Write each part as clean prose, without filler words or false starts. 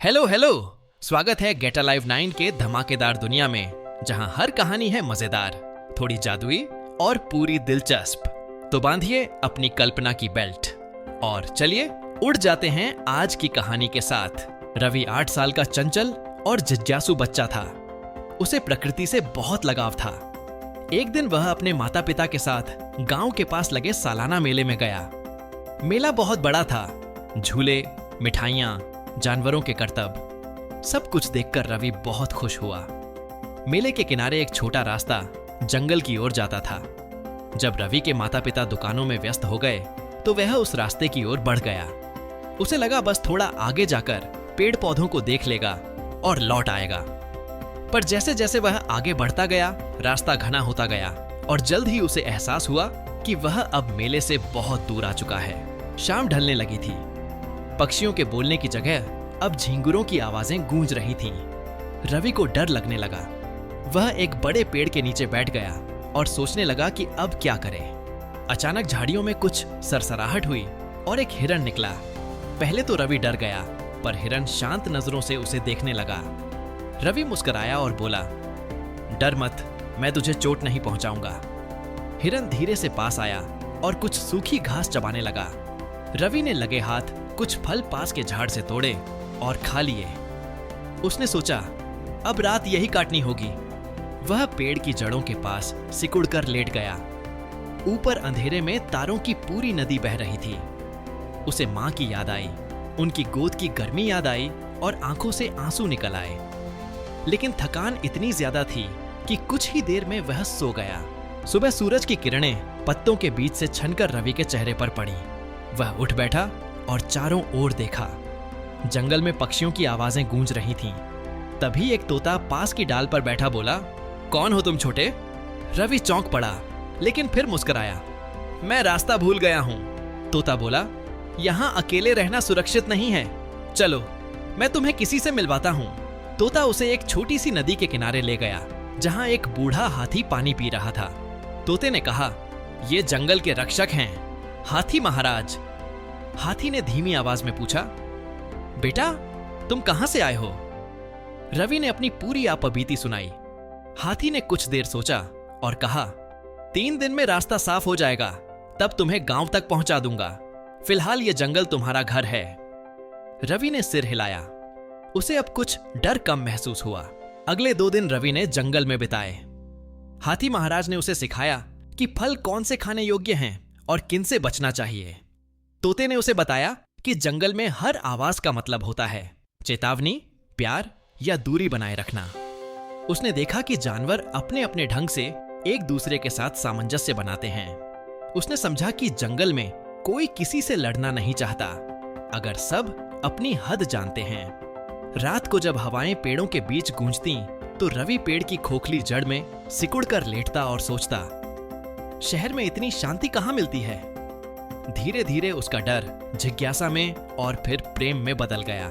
Hello hello. स्वागत है gate alive 9 के धमाकेदार दुनिया में, जहां हर कहानी है मजेदार, थोड़ी जादुई और पूरी दिलचस्प। तो बांधिए अपनी कल्पना की बेल्ट और चलिए उड़ जाते हैं आज की कहानी के साथ। रवि 8 साल का चंचल और जिज्ञासु बच्चा था। उसे प्रकृति से बहुत लगाव था। एक दिन वह अपने माता पिता के साथ गांव के पास लगे सालाना मेले में गया। मेला बहुत बड़ा था। झूले, मिठाइयां, जानवरों के करतब, सब कुछ देखकर रवि बहुत खुश हुआ। मेले के किनारे एक छोटा रास्ता जंगल की ओर जाता था। जब रवि के माता पिता दुकानों में व्यस्त हो गए तो वह उस रास्ते की ओर बढ़ गया। उसे लगा बस थोड़ा आगे जाकर पेड़ पौधों को देख लेगा और लौट आएगा। पर जैसे जैसे वह आगे बढ़ता गया, रास्ता घना होता गया और जल्द ही उसे एहसास हुआ कि वह अब मेले से बहुत दूर आ चुका है। शाम ढलने लगी थी। पक्षियों के बोलने की जगह अब झींगुरों की आवाजें गूंज रही थीं। रवि को डर लगने लगा। वह एक बड़े पेड़ के नीचे बैठ गया और सोचने लगा कि अब क्या करे। अचानक झाड़ियों में कुछ सरसराहट हुई और एक हिरण निकला। पहले तो रवि डर गया, पर हिरण शांत नजरों से उसे देखने लगा। रवि मुस्कुराया और बोला, डर मत, मैं तुझे चोट नहीं पहुंचाऊंगा। हिरण धीरे से पास आया और कुछ सूखी घास चबाने लगा। रवि ने लगे हाथ कुछ फल पास के झाड़ से तोड़े और खा लिए। उसने सोचा, अब रात यही काटनी होगी। वह पेड़ की जड़ों के पास सिकुड़कर लेट गया। ऊपर अंधेरे में तारों की पूरी नदी बह रही थी। उसे मां की याद आई, उनकी गोद की गर्मी याद आई और आंखों से आंसू निकल आए। लेकिन थकान इतनी ज्यादा थी कि कुछ ही देर में वह सो गया। सुबह सूरज की किरणें पत्तों के बीच से छनकर रवि के चेहरे पर पड़ी। वह उठ बैठा और चारों ओर देखा। जंगल में पक्षियों की आवाजें गूंज रही थीं। तभी एक तोता पास की डाल पर बैठा बोला, कौन हो तुम छोटे? रवि चौंक पड़ा, लेकिन फिर मुस्कुराया। मैं रास्ता भूल गया हूं। तोता बोला, यहां अकेले रहना सुरक्षित नहीं है। चलो, मैं तुम्हें किसी से मिलवाता हूं। तोता उसे एक छोटी सी नदी के किनारे ले गया, जहां एक बूढ़ा हाथी पानी पी रहा था। तोते ने कहा, ये जंगल के रक्षक हैं, हाथी महाराज। हाथी ने धीमी आवाज में पूछा, बेटा तुम कहां से आए हो? रवि ने अपनी पूरी आपबीती सुनाई। हाथी ने कुछ देर सोचा और कहा, 3 दिन में रास्ता साफ हो जाएगा, तब तुम्हें गांव तक पहुंचा दूंगा। फिलहाल यह जंगल तुम्हारा घर है। रवि ने सिर हिलाया। उसे अब कुछ डर कम महसूस हुआ। अगले 2 दिन रवि ने जंगल में बिताए। हाथी महाराज ने उसे सिखाया कि फल कौन से खाने योग्य हैं और किन से बचना चाहिए। तोते ने उसे बताया कि जंगल में हर आवाज का मतलब होता है चेतावनी, प्यार या दूरी बनाए रखना। उसने देखा कि जानवर अपने अपने ढंग से एक दूसरे के साथ सामंजस्य बनाते हैं। उसने समझा कि जंगल में कोई किसी से लड़ना नहीं चाहता, अगर सब अपनी हद जानते हैं। रात को जब हवाएं पेड़ों के बीच गूंजती तो रवि पेड़ की खोखली जड़ में सिकुड़कर लेटता और सोचता, शहर में इतनी शांति कहां मिलती है। धीरे धीरे उसका डर जिज्ञासा में और फिर प्रेम में बदल गया।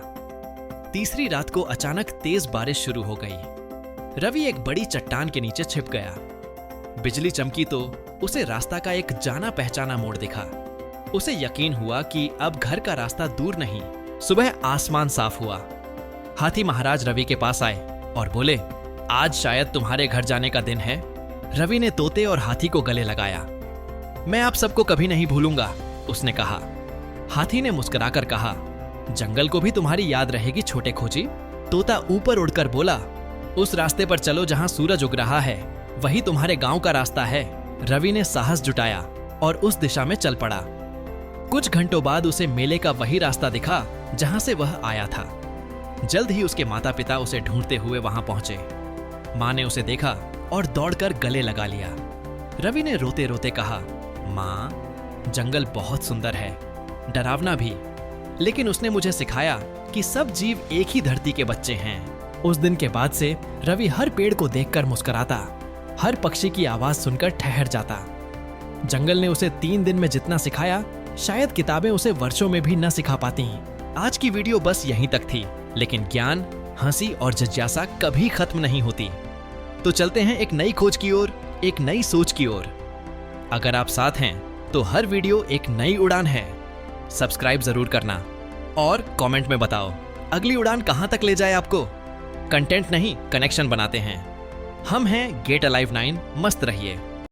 तीसरी रात को अचानक तेज बारिश शुरू हो गई। रवि एक बड़ी चट्टान के नीचे छिप गया। बिजली चमकी तो उसे रास्ता का एक जाना पहचाना मोड़ दिखा। उसे यकीन हुआ कि अब घर का रास्ता दूर नहीं। सुबह आसमान साफ हुआ। हाथी महाराज रवि के पास आए और बोले, आज शायद तुम्हारे घर जाने का दिन है। रवि ने तोते और हाथी को गले लगाया। मैं आप सबको कभी नहीं भूलूंगा, उसने कहा। हाथी ने मुस्कुराकर कहा, जंगल को भी तुम्हारी याद रहेगी छोटे खोजी। तोता ऊपर उड़कर बोला, उस रास्ते पर चलो जहां सूरज उग रहा है, वही तुम्हारे गांव का रास्ता है। रवि ने साहस जुटाया और उस दिशा में चल पड़ा। कुछ घंटों बाद उसे मेले का वही रास्ता दिखा जहां से वह आया था। जल्द ही उसके माता पिता उसे ढूंढते हुए वहां पहुंचे। मां ने उसे देखा और दौड़कर गले लगा लिया। रवि ने रोते रोते कहा, मां, जंगल बहुत सुंदर है, डरावना भी, लेकिन उसने मुझे सिखाया कि सब जीव एक ही धरती के बच्चे हैं। उस दिन के बाद से रवि हर पेड़ को देखकर मुस्कुराता, हर पक्षी की आवाज सुनकर ठहर जाता। जंगल ने उसे 3 दिन में जितना सिखाया, शायद किताबें उसे वर्षों में भी न सिखा पाती। आज की वीडियो बस यहीं तक थी, लेकिन ज्ञान, हंसी और जिज्ञासा कभी खत्म नहीं होती। तो चलते हैं एक नई खोज की ओर, एक नई सोच की ओर। अगर आप साथ हैं तो हर वीडियो एक नई उड़ान है। सब्सक्राइब जरूर करना और कमेंट में बताओ अगली उड़ान कहां तक ले जाए आपको? कंटेंट नहीं, कनेक्शन बनाते हैं। हम हैं गेट अलाइव 9। मस्त रहिए।